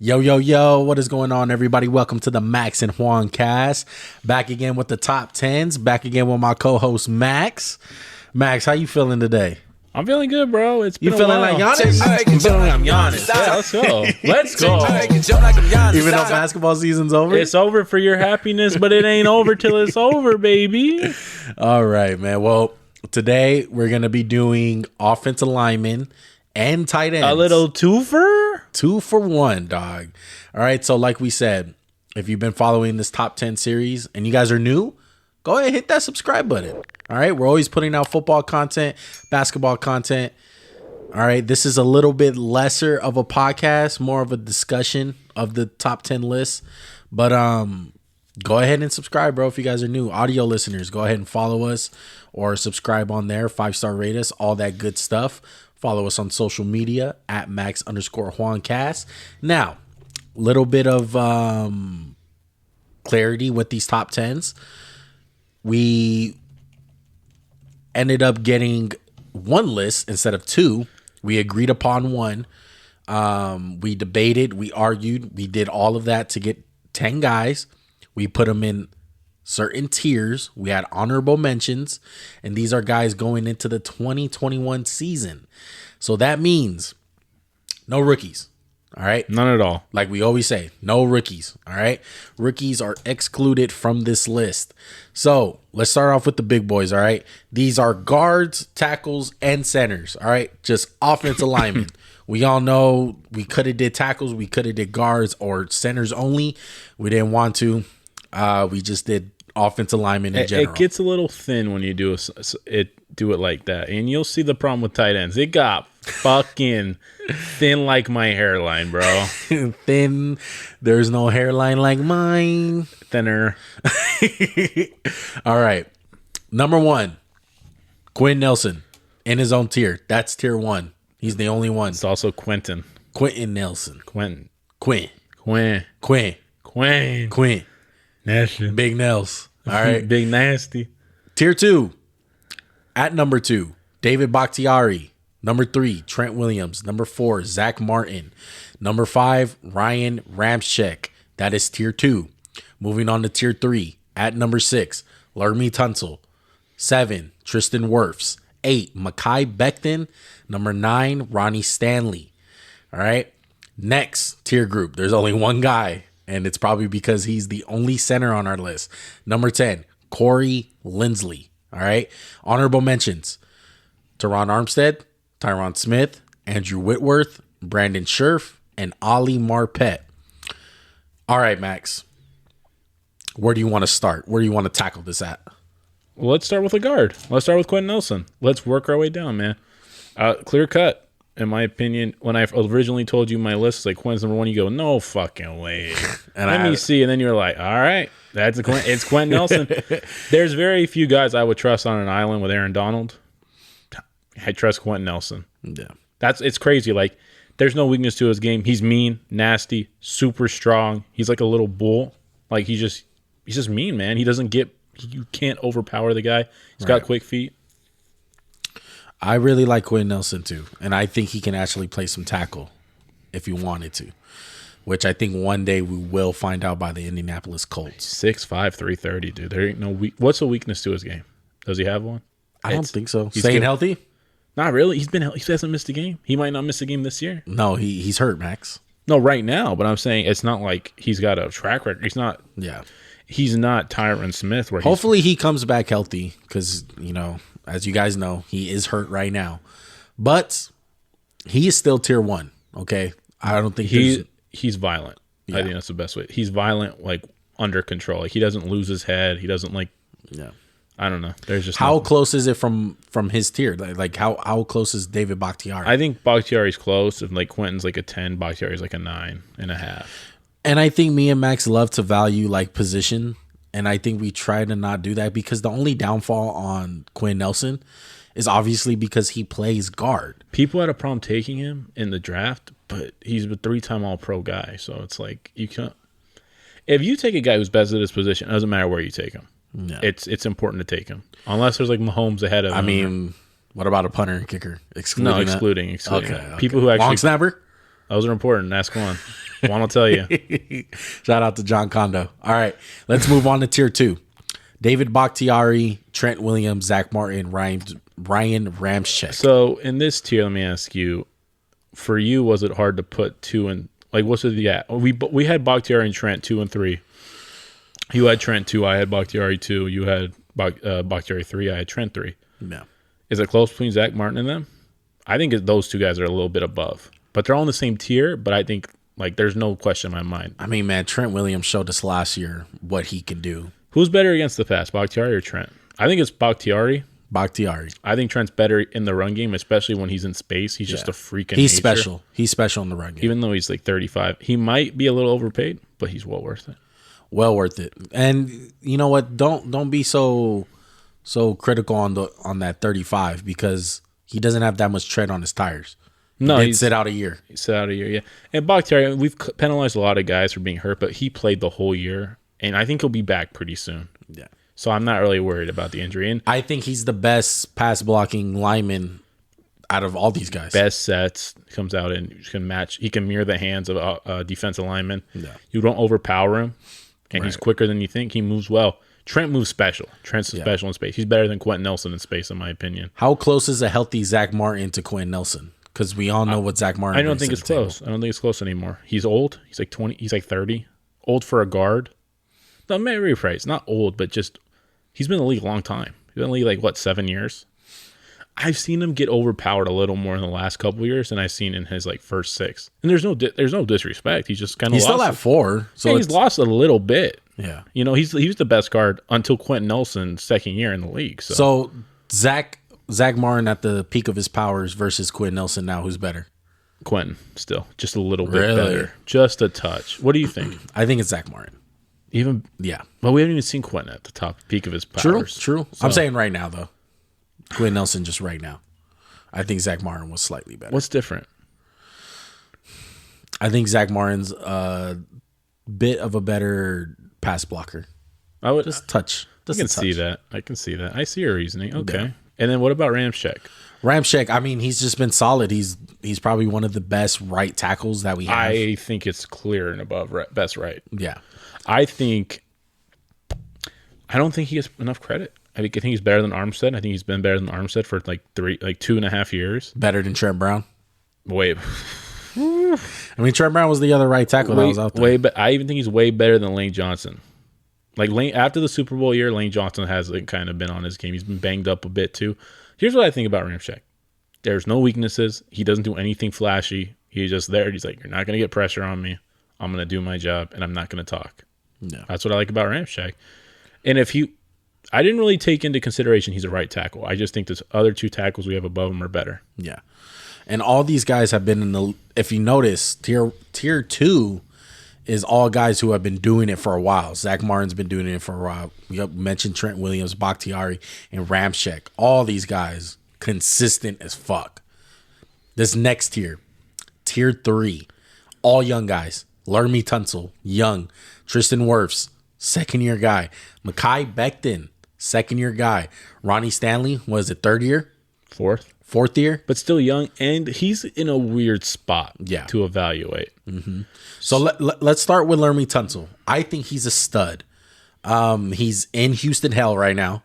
Yo, yo, yo, what is going on, everybody? Welcome to the Max&JuanCast. Back again with the top 10s. Back again with my co-host, Max. Max, how you feeling today? I'm feeling good, bro. It's been You feeling like Giannis? I'm feeling like I'm Giannis. Yeah, let's go. Let's go. Even though basketball season's over? It's over for your happiness, but it ain't over till it's over, baby. All right, man. Well, today we're going to be doing offensive linemen and tight ends. A little twofer? 2 for 1, dog. All right, so like we said, if you've been following this top 10 series and you guys are new, go ahead and hit that subscribe button. All right, we're always putting out football content, basketball content. All right, this is a little bit lesser of a podcast, more of a discussion of the top 10 list. But go ahead and subscribe, bro, if you guys are new. Audio listeners, go ahead and follow us or subscribe on there, 5-star rate us, all that good stuff. Follow us on social media at Max_JuanCast. Now, little bit of clarity with these top 10s. We ended up getting one list instead of two. We agreed upon one. We debated, we argued, we did all of that to get 10 guys. We put them in certain tiers. We had honorable mentions, and these are guys going into the 2021 season. So that means no rookies. All right. None at all. Like we always say, no rookies. All right. Rookies are excluded from this list. So let's start off with the big boys. All right. These are guards, tackles, and centers. All right. Just offensive linemen. We all know we could have did tackles. We could have did guards or centers only. We didn't want to. We just did offensive linemen in general. It gets a little thin when you do it like that. And you'll see the problem with tight ends. It got fucking thin like my hairline, bro. Thin. There's no hairline like mine. Thinner. All right. Number 1, Quentin Nelson in his own tier. That's tier 1. He's the only one. It's also Quentin Nelson. Quentin. Quinn. Nelson. Big Nels. All right. Big nasty. Tier 2. At number 2, David Bakhtiari. Number 3, Trent Williams. Number 4, Zach Martin. Number 5, Ryan Ramczyk. That is tier 2. Moving on to tier 3. At number 6, Lermy Tunzel. 7, Tristan Wirfs. 8, Makai Beckton. Number 9, Ronnie Stanley. All right. Next tier group. There's only one guy, and it's probably because he's the only center on our list. Number 10, Corey Linsley. All right. Honorable mentions: Teron Armstead, Tyron Smith, Andrew Whitworth, Brandon Scherf, and Ali Marpet. All right, Max. Where do you want to start? Where do you want to tackle this at? Well, let's start with a guard. Let's start with Quentin Nelson. Let's work our way down, man. Clear cut, in my opinion. When I originally told you my list is like Quentin's number 1, you go, no fucking way. And let me see. And then you're like, all right, it's Quentin Nelson. There's very few guys I would trust on an island with Aaron Donald. I trust Quentin Nelson. Yeah. It's crazy. Like, there's no weakness to his game. He's mean, nasty, super strong. He's like a little bull. Like, he's just mean, man. You can't overpower the guy. He's got quick feet. I really like Quentin Nelson too, and I think he can actually play some tackle if he wanted to, which I think one day we will find out by the Indianapolis Colts. 6'5", 330, dude. There ain't no what's the weakness to his game? Does he have one? I don't think so. Staying healthy? Not really. He hasn't missed a game. He might not miss a game this year. No, he's hurt, Max. No, right now. But I'm saying it's not like he's got a track record. He's not. Yeah. He's not Tyron Smith. Hopefully he comes back healthy because, as you guys know, he is hurt right now. But he is still tier 1, okay? I don't think he's violent. Yeah. I think that's the best way. He's violent, like, under control. Like, he doesn't lose his head. He doesn't, like... Yeah. I don't know. There's just how close is it from his tier? Like how close is David Bakhtiari? I think Bakhtiari's close. If like Quentin's like a 10, Bakhtiari's like a 9.5. And I think me and Max love to value like position, and I think we try to not do that because the only downfall on Quentin Nelson is obviously because he plays guard. People had a problem taking him in the draft, but he's a 3-time All-Pro guy, so it's like you can't. If you take a guy who's best at his position, it doesn't matter where you take him. No. It's important to take him, unless there's like Mahomes ahead of him. I mean, what about a punter and kicker? Excluding. Okay. People who actually long snapper. Those are important. Ask Juan. Juan will tell you. Shout out to John Kondo. All right, let's move on to tier 2. David Bakhtiari, Trent Williams, Zach Martin, Ryan Ramczyk. So in this tier, let me ask you: for you, was it hard to put 2 and like what's the we had Bakhtiari and Trent 2 and 3. You had Trent 2. I had Bakhtiari 2. You had Bakhtiari 3. I had Trent 3. No. Is it close between Zach Martin and them? I think those two guys are a little bit above, but they're all in the same tier. But I think like there's no question in my mind. I mean, man, Trent Williams showed us last year what he can do. Who's better against the pass, Bakhtiari or Trent? I think it's Bakhtiari. I think Trent's better in the run game, especially when he's in space. He's just a freaking He's nature. special. He's special in the run game. Even though he's like 35. He might be a little overpaid, but he's well worth it. Well worth it. And you know what? Don't be so critical on that 35 because he doesn't have that much tread on his tires. No, he'd sit out a year. Yeah. And Bakhtiari, we've penalized a lot of guys for being hurt, but he played the whole year, and I think he'll be back pretty soon. Yeah. So I'm not really worried about the injury. And I think he's the best pass blocking lineman out of all these guys. Best sets, comes out and can match. He can mirror the hands of a defensive lineman. Yeah. You don't overpower him, and he's quicker than you think. He moves well. Trent moves special. Trent's special in space. He's better than Quentin Nelson in space, in my opinion. How close is a healthy Zach Martin to Quentin Nelson? Because we all know what Zach Martin. I don't think it's close. I don't think it's close anymore. He's old. He's like 20. He's like 30. Old for a guard. No, maybe rephrase. Not old, but just he's been in the league a long time. He's been in the league like 7 years. I've seen him get overpowered a little more in the last couple of years than I've seen in his like first 6. And there's no disrespect. He's just kind of he's still at 4. So he's lost a little bit. Yeah, he was the best guard until Quentin Nelson's second year in the league. So Zach Martin at the peak of his powers versus Quentin Nelson now, who's better? Quentin still just a little bit better, just a touch. What do you think? I think it's Zach Martin. Well, we haven't even seen Quentin at the top peak of his powers. True. So, I'm saying right now though, Quentin Nelson just right now. I think Zach Martin was slightly better. What's different? I think Zach Martin's a bit of a better pass blocker. I would just touch. I can see that. I see your reasoning. Okay. Yeah. And then what about Ramczyk? Ramczyk, I mean, he's just been solid. He's probably one of the best right tackles that we have. I think it's clear and above best right. Yeah. I don't think he gets enough credit. I think he's better than Armstead. I think he's been better than Armstead for like 2.5 years. Better than Trent Brown. Wait. I mean, Trent Brown was the other right tackle that was out there. I even think he's way better than Lane Johnson. Like after the Super Bowl year, Lane Johnson has like kind of been on his game. He's been banged up a bit too. Here's what I think about Ramczyk. There's no weaknesses. He doesn't do anything flashy. He's just there. He's like, you're not going to get pressure on me. I'm going to do my job, and I'm not going to talk. No. That's what I like about Ramczyk. And I didn't really take into consideration he's a right tackle. I just think the other 2 tackles we have above him are better. Yeah. And all these guys have been in the, if you notice, tier 2 is all guys who have been doing it for a while. Zach Martin's been doing it for a while. We mentioned Trent Williams, Bakhtiari, and Ramczyk. All these guys consistent as fuck. This next tier, tier 3, all young guys. Lermy Tunzel, young. Tristan Wirfs, second-year guy. Makai Beckton, second-year guy. Ronnie Stanley, was it third year? Fourth year? But still young, and he's in a weird spot to evaluate. Mm-hmm. So let's start with Lermy Tunzel. I think he's a stud. He's in Houston Hell right now.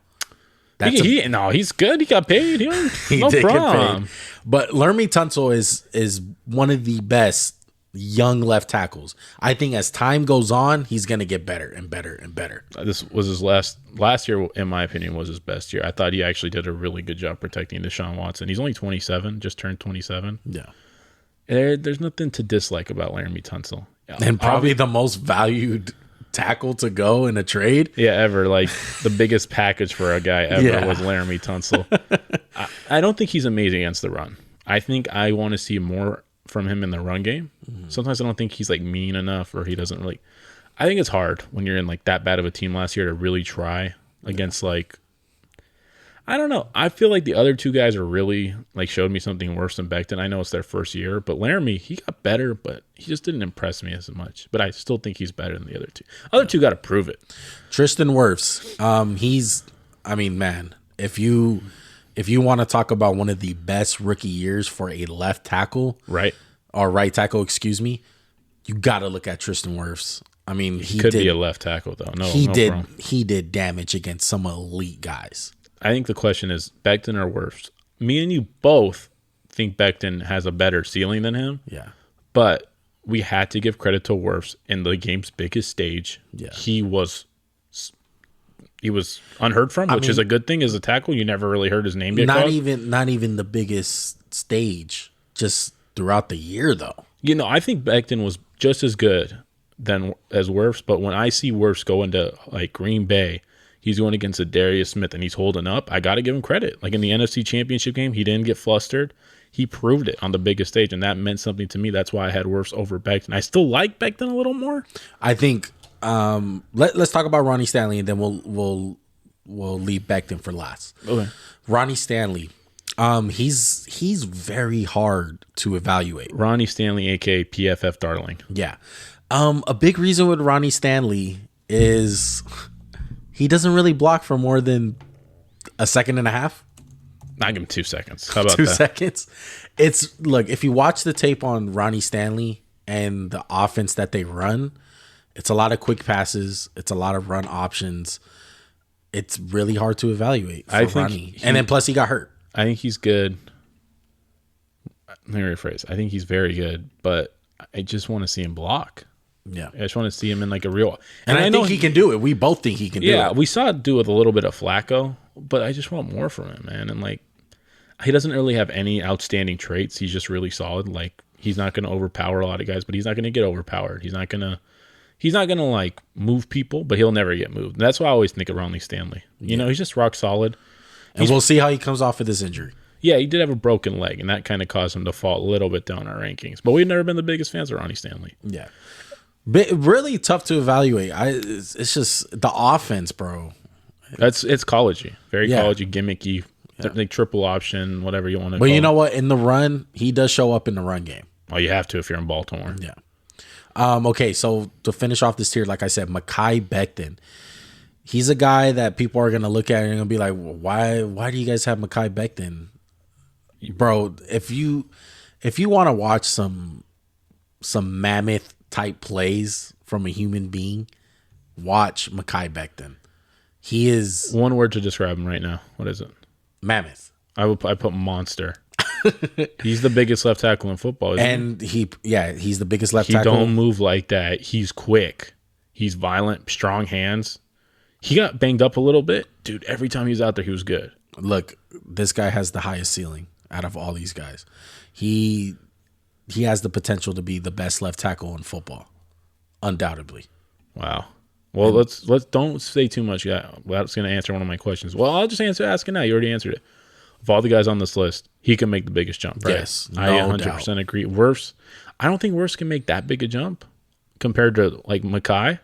He's good. He got paid. No problem. But Lermy Tunzel is one of the best young left tackles. I think as time goes on, he's going to get better and better and better. This was his last year, in my opinion, was his best year. I thought he actually did a really good job protecting Deshaun Watson. He's only 27, just turned 27. Yeah. There's nothing to dislike about Lermy Tunzel. And probably the most valued tackle to go in a trade. Yeah, ever. Like, the biggest package for a guy ever was Lermy Tunzel. I don't think he's amazing against the run. I think I want to see more from him in the run game. Sometimes I don't think he's, like, mean enough, or he doesn't really... I think it's hard when you're in, like, that bad of a team last year to really try against, like... I don't know. I feel like the other two guys are really, like, showed me something worse than Beckton. I know it's their first year, but Laramie, he got better, but he just didn't impress me as much. But I still think he's better than the other two. Other two got to prove it. Tristan Wirfs, he's, I mean, man, if you want to talk about one of the best rookie years for a left tackle, right tackle, excuse me, you got to look at Tristan Wirfs. I mean, he could be a left tackle though. He did damage against some elite guys. I think the question is Beckton or Wirfs. Me and you both think Beckton has a better ceiling than him. Yeah. But we had to give credit to Wirfs in the game's biggest stage. Yeah. He was unheard from, which is a good thing as a tackle. You never really heard his name get called. Not even the biggest stage, just throughout the year though. You know, I think Beckton was just as good as Wirfs, but when I see Wirfs go into like Green Bay, he's going against a Darius Smith and he's holding up. I got to give him credit. Like in the NFC Championship game, he didn't get flustered. He proved it on the biggest stage, and that meant something to me. That's why I had Wirfs over Beckton. I still like Beckton a little more. I think let's talk about Ronnie Stanley, and then we'll leave Beckton for last. Okay. Ronnie Stanley, he's very hard to evaluate. Ronnie Stanley, aka PFF Darling. Yeah. A big reason with Ronnie Stanley is he doesn't really block for more than a second and a half. I give him 2 seconds. How about 2 seconds? Look, if you watch the tape on Ronnie Stanley and the offense that they run, it's a lot of quick passes. It's a lot of run options. It's really hard to evaluate for Ronnie. And then plus he got hurt. I think he's good. Let me rephrase. I think he's very good, but I just want to see him block. Yeah. I just want to see him in like a real... And I think he can do it. We both think he can do it. Yeah, we saw it do with a little bit of Flacco, but I just want more from him, man. And like, he doesn't really have any outstanding traits. He's just really solid. Like, he's not going to overpower a lot of guys, but he's not going to get overpowered. He's not going to like move people, but he'll never get moved. And that's why I always think of Ronnie Stanley. You know, he's just rock solid. And we'll see how he comes off of this injury. Yeah, he did have a broken leg, and that kind of caused him to fall a little bit down our rankings. But we've never been the biggest fans of Ronnie Stanley. Yeah. But really tough to evaluate. It's just the offense, bro. It's collegey. Very collegey, gimmicky. Yeah. Like triple option, whatever you want to call it. But you know what? In the run, he does show up in the run game. Oh, you have to if you're in Baltimore. Yeah. Okay, so to finish off this tier, like I said, Makai Beckton. He's a guy that people are going to look at and going to be like, well, why do you guys have Makai Beckton? Bro, if you want to watch some mammoth type plays from a human being, watch Makai Beckton. He is... One word to describe him right now. What is it? Mammoth. I put monster. He's the biggest left tackle in football, isn't he? He's the biggest left tackle. He don't move like that. He's quick. He's violent, strong hands. He got banged up a little bit. Dude, every time he was out there, he was good. Look, this guy has the highest ceiling out of all these guys. He has the potential to be the best left tackle in football. Undoubtedly. Wow. Well, let's don't say too much. Yeah, that's going to answer one of my questions. Well, I'll just ask it now. You already answered it. Of all the guys on this list, he can make the biggest jump, right? Yes, I 100% agree. Wirfs, I don't think Wirfs can make that big a jump compared to like Makai,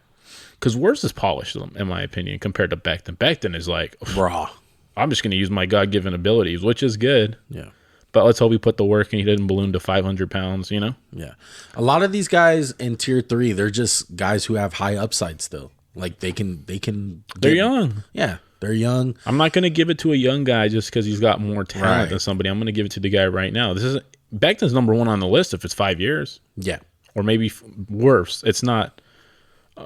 because Wirfs is polished, in my opinion, compared to Beckton. Beckton is like, raw. I'm just going to use my God-given abilities, which is good. Yeah. But let's hope he put the work and he didn't balloon to 500 pounds, you know? Yeah. A lot of these guys in tier 3, they're just guys who have high upside still. Like they can. They're young. Yeah. They're young. I'm not going to give it to a young guy just because he's got more talent than somebody. I'm going to give it to the guy right now. Beckton's number 1 on the list if it's 5 years. Yeah. Or maybe worse. It's not.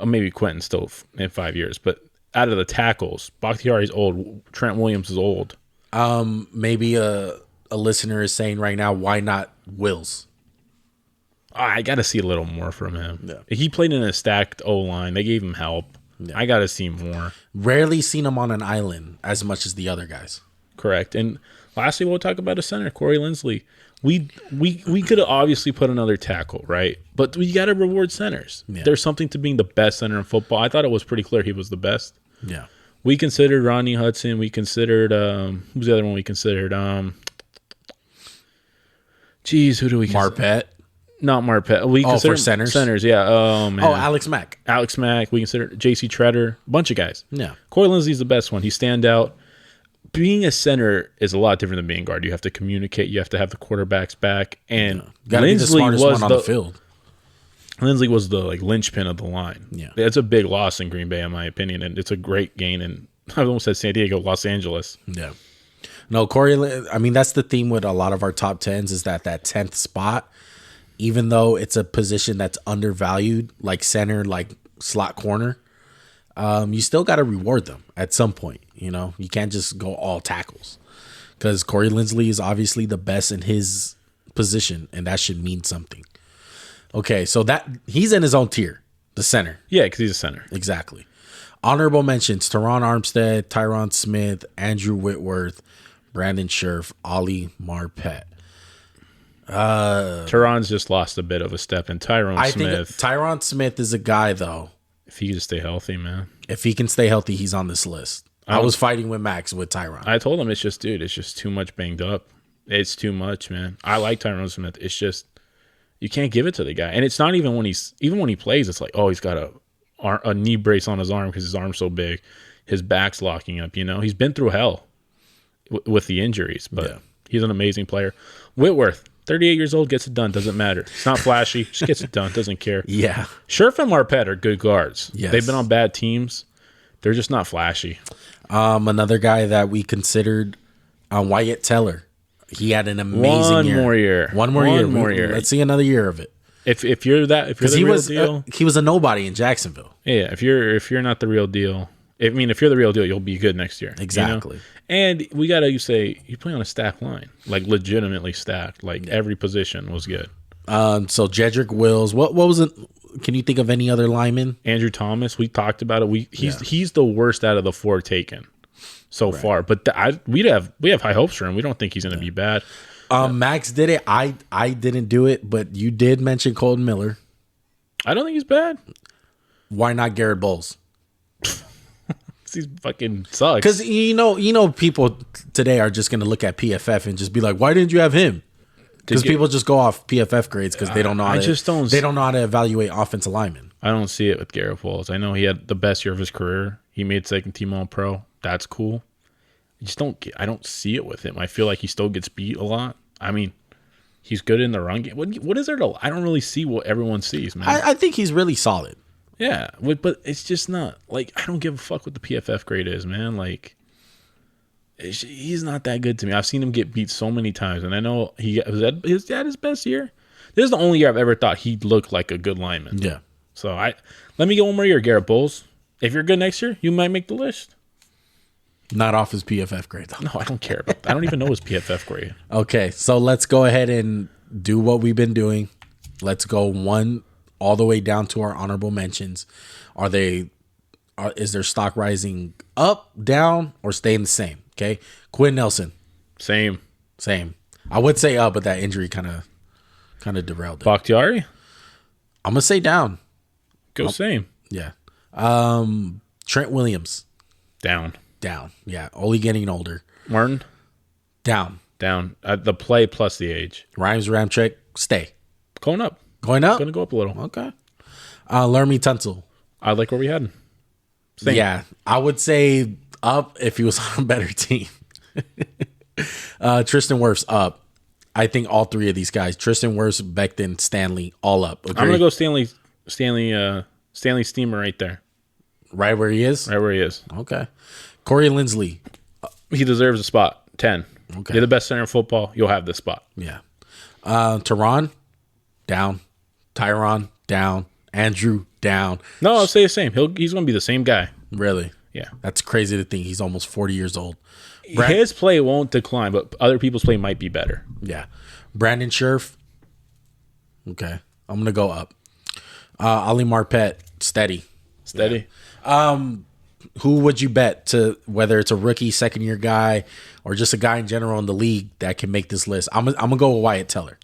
Maybe Quentin's still in 5 years. But out of the tackles, Bakhtiari's old. Trent Williams is old. Maybe a listener is saying right now, why not Wills? I got to see a little more from him. Yeah. He played in a stacked O-line. They gave him help. Yeah. I got to see more. Rarely seen him on an island as much as the other guys. Correct. And Lastly, we'll talk about a center, Corey Linsley. We could have obviously put another tackle, right? But we got to reward centers. Yeah. There's something to being the best center in football. I thought it was pretty clear he was the best. Yeah. We considered Ronnie Hudson. We considered who's the other one we considered? Who do we consider? Marpet. Not Marpet. We consider for centers? Centers, yeah. Oh, man. Oh, Alex Mack. Alex Mack. We consider J.C. Treader. A bunch of guys. Yeah. Corey Linsley's the best one. He stand out. Being a center is a lot different than being guard. You have to communicate. You have to have the quarterbacks back. And Linsley was on the field. Linsley was the linchpin of the line. Yeah. It's a big loss in Green Bay, in my opinion, and it's a great gain in, I almost said San Diego, Los Angeles. Yeah. No, Corey, I mean, that's the theme with a lot of our top 10s is that 10th spot, even though it's a position that's undervalued, like center, like slot corner, you still got to reward them at some point. You know, you can't just go all tackles because Corey Linsley is obviously the best in his position, and that should mean something. Okay, so that he's in his own tier, the center. Yeah, because he's a center. Exactly. Honorable mentions: Teron Armstead, Tyron Smith, Andrew Whitworth, Brandon Scherf, Ollie Marpet. Teron's just lost a bit of a step, and I think Tyron Smith is a guy, though. If he can just stay healthy, man. If he can stay healthy, he's on this list. I was fighting with Max with Tyron. I told him it's just too much banged up. It's too much, man. I like Tyron Smith. It's just you can't give it to the guy, and it's not even when he plays. It's like, oh, he's got a knee brace on his arm because his arm's so big, his back's locking up. You know, he's been through hell with the injuries, but he's an amazing player. Whitworth, 38 years old, gets it done. Doesn't matter. It's not flashy. Just gets it done. Doesn't care. Yeah. Scherf and Marpet are good guards. Yes. They've been on bad teams. They're just not flashy. Another guy that we considered, Wyatt Teller. He had an amazing year. One more year. Let's see another year of it. If you're the real deal, he was a nobody in Jacksonville. Yeah. If you're not the real deal, if you're the real deal, you'll be good next year. Exactly. You know? And we gotta say you play on a stacked line, like legitimately stacked. Like every position was good. So Jedrick Wills. What was it? Can you think of any other linemen? Andrew Thomas. We talked about it. He's the worst out of the four taken so far. But we have high hopes for him. We don't think he's going to be bad. Max did it. I didn't do it, but you did mention Colton Miller. I don't think he's bad. Why not Garrett Bowles? He fucking sucks. Because you know, people today are just going to look at PFF and just be like, "Why didn't you have him?" Because people just go off PFF grades because they don't know. They don't know how to evaluate offensive linemen. I don't see it with Garrett Bowles. I know he had the best year of his career. He made second team All Pro. That's cool. I don't see it with him. I feel like he still gets beat a lot. I mean, he's good in the run game. What is there to? I don't really see what everyone sees, man. I think he's really solid. Yeah, but it's just not like I don't give a fuck what the PFF grade is, man. Like he's not that good to me. I've seen him get beat so many times, and I know he was at his best year. This is the only year I've ever thought he looked like a good lineman. Yeah. So let me get one more year, Garrett Bowles. If you're good next year, you might make the list. Not off his PFF grade, though. No, I don't care about that. I don't even know his PFF grade. Okay, so let's go ahead and do what we've been doing. Let's go one all the way down to our honorable mentions. Is their stock rising up, down, or staying the same? Okay, Quentin Nelson. Same. I would say up, but that injury kind of derailed it. Bakhtiari? I'm gonna say down. Same. Yeah. Trent Williams. Down. Yeah, only getting older. Martin? Down. The play plus the age. Rhymes Ramczyk, stay. Going up. Going up? Going to go up a little. Okay. Lermy Tunzel. I like where we had him. Same. Yeah, I would say up if he was on a better team. Tristan Wirfs up. I think all three of these guys, Tristan Wirfs, Beckton, Stanley, all up. Agree? I'm going to go Stanley Steamer right there. Right where he is? Right where he is. Okay. Corey Linsley. He deserves a spot. 10. Okay. You're the best center in football. You'll have this spot. Yeah. Teron, down. Tyron, down. Andrew, down. No, I'll say the same. He's going to be the same guy. Really? Yeah. That's crazy to think. He's almost 40 years old. His play won't decline, but other people's play might be better. Yeah. Brandon Scherf. Okay. I'm going to go up. Ollie Marpet, steady. Steady. Yeah. who would you bet to, whether it's a rookie, second year guy, or just a guy in general in the league that can make this list? I'm gonna go with Wyatt Teller.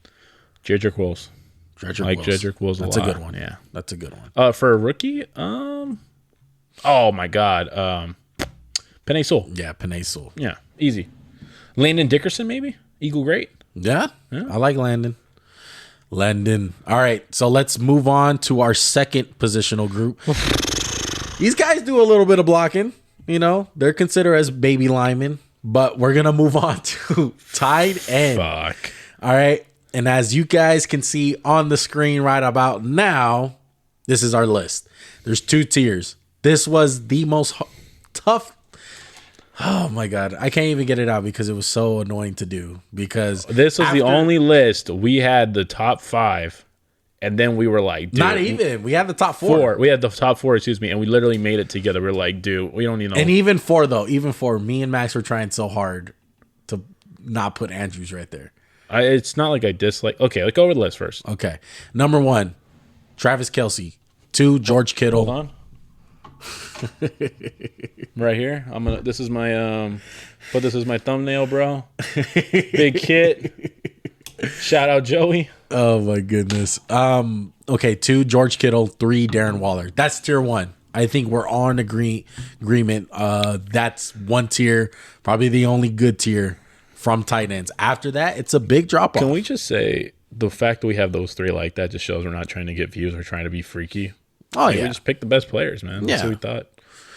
Jedrick Wills. Jedrick Wills. That's a good one. Yeah, that's a good one. For a rookie, oh my God, Penei Sewell. Yeah, Penei Sewell. Yeah, easy. Landon Dickerson, maybe Eagle great. Yeah, I like Landon. All right, so let's move on to our second positional group. These guys do a little bit of blocking. You know, they're considered as baby linemen, but we're going to move on to tight end. Fuck. All right, and as you guys can see on the screen right about now, this is our list. There's 2 tiers. This was the most tough. Oh my God. I can't even get it out because it was so annoying to do, because this was the only list we had the top 5, and then we were like, dude, not even. We had the top 4. We had the top 4, excuse me, and we literally made it together. We're like, dude, we don't even know. And even 4 though, me and Max were trying so hard to not put Andrews right there. It's not like I dislike. Okay, let's go over the list first. Okay. Number 1, Travis Kelce. 2, George Kittle. Hold on. Right here. This is my this is my thumbnail, bro. Big Kit. Shout out Joey. Oh my goodness. Okay, 2, George Kittle. 3, Darren Waller. That's tier 1. I think we're all in agreement. That's 1 tier, probably the only good tier from tight ends. After that, it's a big drop off. Can we just say the fact that we have those 3 like that just shows we're not trying to get views, we're trying to be freaky. Oh, yeah. We just picked the best players, man. That's what we thought.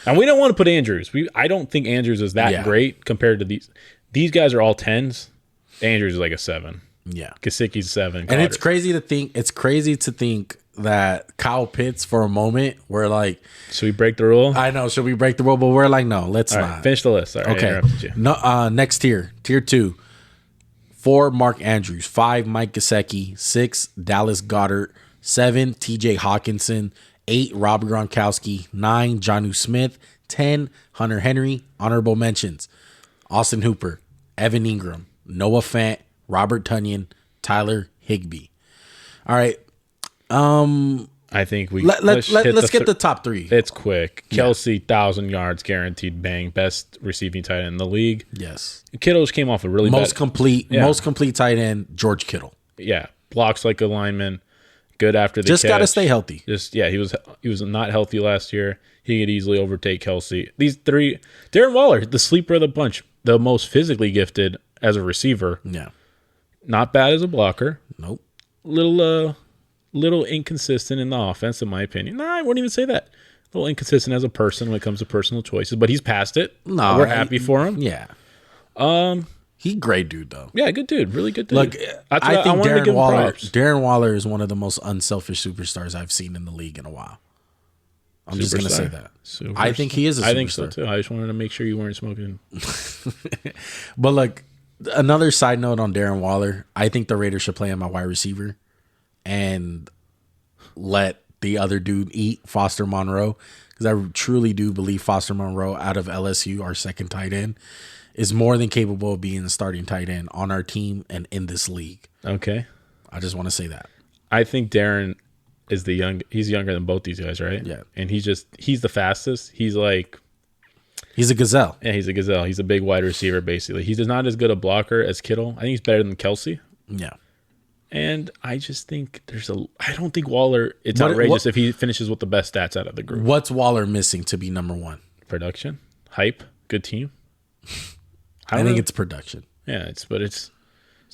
And we don't want to put Andrews. I don't think Andrews is that great compared to these. These guys are all 10s. Andrews is like a 7. Yeah. Kasicki's 7. And it's crazy to think that Kyle Pitts, for a moment, we're like, should we break the rule? I know, should we break the rule? But we're like, no, let's all not. Right, finish the list. All right, okay. No, next tier, tier 2. 4, Mark Andrews. 5, Mike Gesicki. 6, Dallas Goedert. 7, TJ Hawkinson. 8, Rob Gronkowski. 9, Jonnu Smith. 10, Hunter Henry. Honorable mentions: Austin Hooper, Evan Ingram, Noah Fant, Robert Tonyan, Tyler Higby. All right. I think let's get the top 3. It's quick. Kelce, 1,000 yards guaranteed, bang, best receiving tight end in the league. Yes. Kittle just came off a really most complete tight end, George Kittle. Yeah, blocks like a lineman. Good after the just catch. Got to stay healthy. He was not healthy last year. He could easily overtake Kelce. These 3, Darren Waller, the sleeper of the bunch, the most physically gifted as a receiver. Yeah, not bad as a blocker. Nope. Little inconsistent in the offense, in my opinion. No, I wouldn't even say that. A little inconsistent as a person when it comes to personal choices, but he's past it. No, we're happy for him. Yeah. He great dude though. Yeah, good dude. Really good dude. Look, I think Darren Waller is one of the most unselfish superstars I've seen in the league in a while. I'm just gonna say that. I think he is a superstar. I think so too. I just wanted to make sure you weren't smoking. But look, another side note on Darren Waller, I think the Raiders should play him at wide receiver and let the other dude eat, Foster Monroe, because I truly do believe Foster Monroe out of LSU, our second tight end, is more than capable of being the starting tight end on our team and in this league. Okay. I just want to say that. I think Darren is he's younger than both these guys, right? Yeah. And he's the fastest. He's a gazelle. Yeah, he's a gazelle. He's a big wide receiver, basically. He's not as good a blocker as Kittle. I think he's better than Kelce. Yeah. And I just think I don't think Waller, it's outrageous if he finishes with the best stats out of the group. What's Waller missing to be number 1? Production, hype, good team. I think it's production. Yeah, it's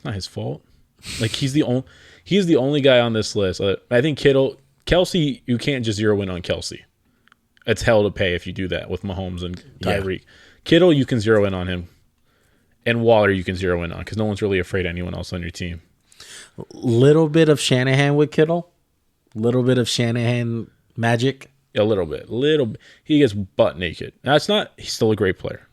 not his fault. Like he's the only guy on this list. I think Kelce, you can't just zero in on Kelce. It's hell to pay if you do that with Mahomes and Tyreek. Yeah. Kittle, you can zero in on him, and Waller, you can zero in on because no one's really afraid of anyone else on your team. Little bit of Shanahan with Kittle, little bit of Shanahan magic. A little bit. He gets butt naked. He's still a great player.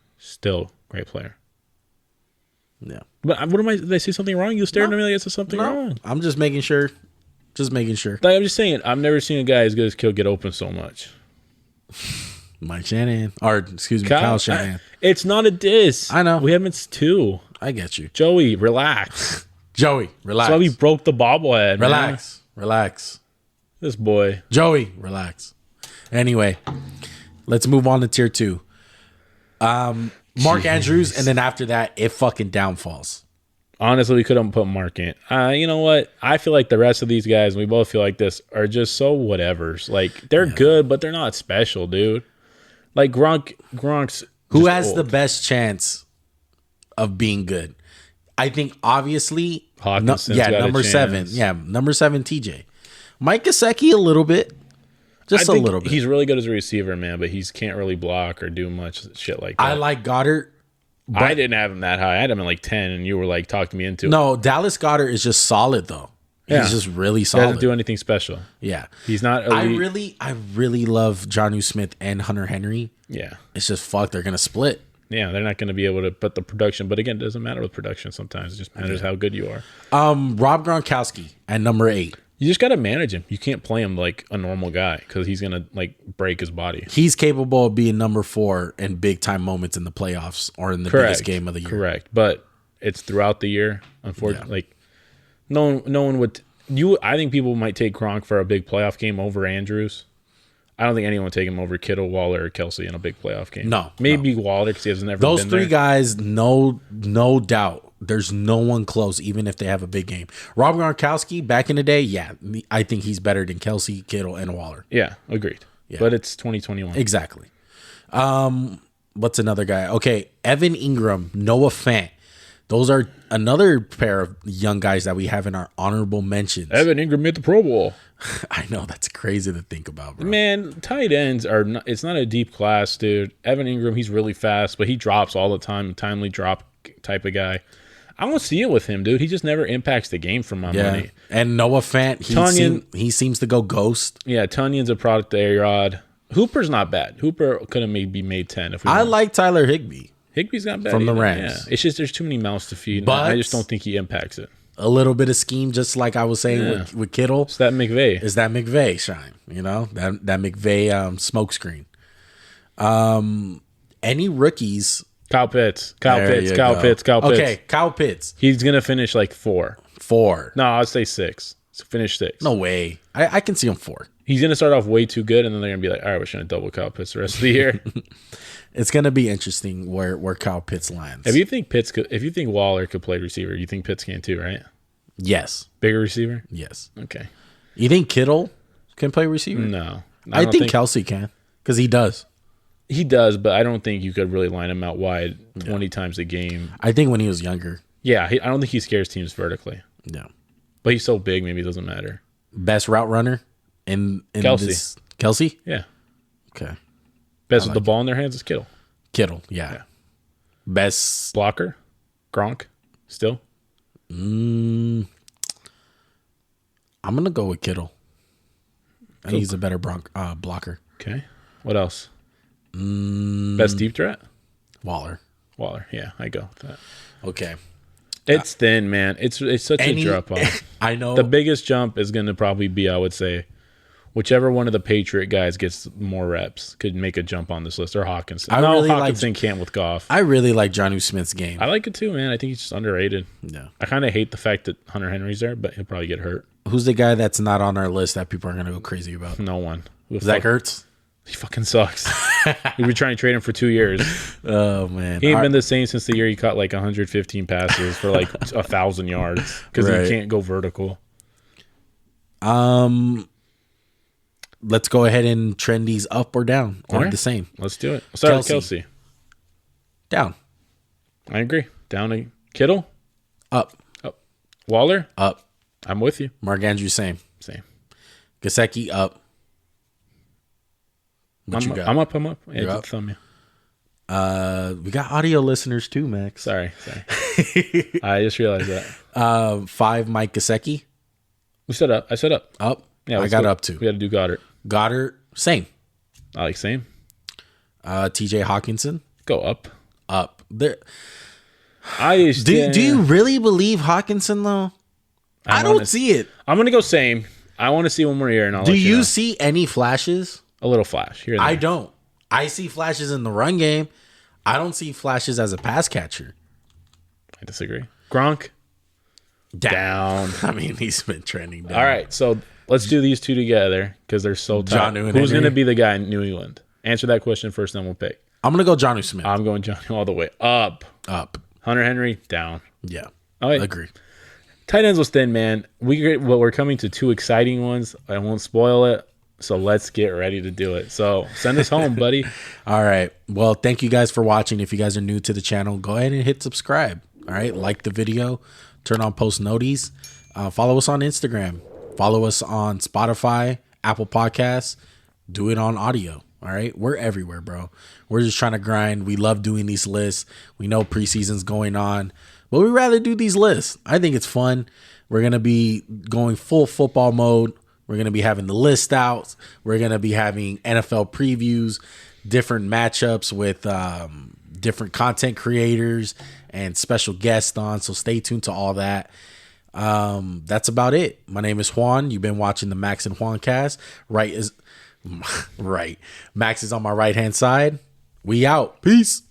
Yeah. But did I say something wrong? You stared at me like I said something wrong. I'm just making sure. I'm just saying, I've never seen a guy as good as Kittle get open so much. Mike Shanahan. Or, excuse me, Kyle Shanahan. It's not a diss. I know. We have 2. I get you. Joey, relax. Joey, relax. That's why we broke the bobblehead. Relax. This boy. Joey, relax. Anyway, Let's move on to tier 2. Mark Andrews, and then after that, it fucking downfalls. Honestly, we couldn't put Mark in. You know what? I feel like the rest of these guys, we both feel like this, are just so whatevers. Like, they're good, but they're not special, dude. Like, Gronk's who has old. the best chance of being good? I think, obviously, Hawkinson's got number a 7. chance. Yeah, number 7, TJ. Mike Gesicki, a little bit. Just a little bit. He's really good as a receiver, man, but he can't really block or do much shit like that. I like Goddard. I didn't have him that high. I had him at like 10, and you were like talking me into it. No, Dallas Goddard is just solid, though. Yeah. He's just really He solid. doesn't do anything special. Yeah. He's not elite. I really love Jonnu Smith and Hunter Henry. Yeah. It's just they're gonna split. Yeah, they're not going to be able to put the production. But again, it doesn't matter with production sometimes. It just matters how good you are. Rob Gronkowski at number 8. You just got to manage him. You can't play him like a normal guy because he's going to like break his body. He's capable of being number 4 in big time moments in the playoffs or in the biggest game of the year. Correct. But it's throughout the year. Unfortunately, like no one would. I think people might take Gronk for a big playoff game over Andrews. I don't think anyone would take him over Kittle, Waller, or Kelsey in a big playoff game. No. Maybe Waller because he has never Those been 3 there. guys, no doubt. There's no one close, even if they have a big game. Rob Gronkowski, back in the day, yeah, I think he's better than Kelsey, Kittle, and Waller. Yeah, agreed. Yeah. But it's 2021. Exactly. What's another guy? Okay, Evan Ingram, Noah Fant. Those are another pair of young guys that we have in our honorable mentions. Evan Ingram made the Pro Bowl. I know, that's crazy to think about, bro. Man, tight ends are not, it's not a deep class, dude. Evan Ingram, he's really fast, but he drops all the time, timely drop type of guy. I don't see it with him, dude. He just never impacts the game for my money. And Noah Fant, he seems to go ghost. Yeah, Tunyon's a product of A-Rod. Hooper's not bad. Hooper could have maybe made 10 if we I like Tyler Higbee. Higby's not bad from the either. Rams. Yeah. It's just there's too many mouths to feed. But I just don't think he impacts it. A little bit of scheme, just like I was saying with Kittle. It's that McVay. Is that McVay shine? You know, that McVay smoke screen. Any rookies? Kyle Pitts. Kyle Pitts. Okay, Kyle Pitts. He's going to finish like 4. 4. No, I'd say 6. So finish 6. No way. I can see him 4. He's going to start off way too good, and then they're going to be like, all right, we're trying to double Kyle Pitts the rest of the year. It's going to be interesting where Kyle Pitts lands. If you think Waller could play receiver, you think Pitts can too, right? Yes. Bigger receiver? Yes. Okay. You think Kittle can play receiver? No. I think Kelsey can, because he does. He does, but I don't think you could really line him out wide 20 times a game. I think when he was younger. Yeah, I don't think he scares teams vertically. No. But he's so big, maybe it doesn't matter. Best route runner in Kelsey. Kelsey? Yeah. Okay. Best with the ball in their hands is Kittle. Kittle, yeah. Best blocker? Gronk? Still? I'm going to go with Kittle. I think he's a better blocker. Okay. What else? Best deep threat? Waller, yeah, I go with that. Okay. It's thin, man. It's such a drop off. I know. The biggest jump is going to probably be, I would say, whichever one of the Patriot guys gets more reps could make a jump on this list, or Hawkinson. Hawkinson can't with Goff. I really like Jonnu Smith's game. I like it too, man. I think he's just underrated. Yeah. I kind of hate the fact that Hunter Henry's there, but he'll probably get hurt. Who's the guy that's not on our list that people are going to go crazy about? No one. Zach Ertz? He fucking sucks. We've been trying to trade him for 2 years. Oh, man. He ain't been the same since the year he caught like 115 passes for like 1,000 yards because he can't go vertical. Let's go ahead and trend these up or down or the same. Let's do it. Let's start with Kelsey. Down. I agree. Down to Kittle. Up. Waller. Up. I'm with you. Mark Andrews, same. Gesicki, up. What you got? I'm up. Yeah, You're up. Thumb, yeah. We got audio listeners too, Max. Sorry. I just realized that. 5, Mike Gesicki. We said up. I said up. Up. Yeah, I got up too. We got to do Goddard. Same. I like same. TJ Hawkinson. Go up. Up. There. Do you really believe Hawkinson though? I don't see it. I'm gonna go same. I want to see one more year, and I'll. Do let you know. see any flashes? A little flash here. I don't. I see flashes in the run game. I don't see flashes as a pass catcher. I disagree. Gronk down. I mean, he's been trending down. All right, so let's do these two together because they're so tight. Who's going to be the guy in New England? Answer that question first, then we'll pick. I'm going to go Jonnu Smith. I'm going Johnny all the way. Up. Hunter Henry, down. Yeah. I agree. Tight ends was thin, man. We're coming to 2 exciting ones. I won't spoil it. So let's get ready to do it. So send us home, buddy. All right. Well, thank you guys for watching. If you guys are new to the channel, go ahead and hit subscribe. All right. Like the video. Turn on post noties. Follow us on Instagram. Follow us on Spotify, Apple Podcasts. Do it on audio. All right. We're everywhere, bro. We're just trying to grind. We love doing these lists. We know preseason's going on, but we'd rather do these lists. I think it's fun. We're going to be going full football mode. We're going to be having the list out. We're going to be having NFL previews, different matchups with different content creators and special guests on. So stay tuned to all that. That's about it. My name is Juan. You've been watching the Max and JuanCast. Right. Max is on my right-hand side. We out. Peace.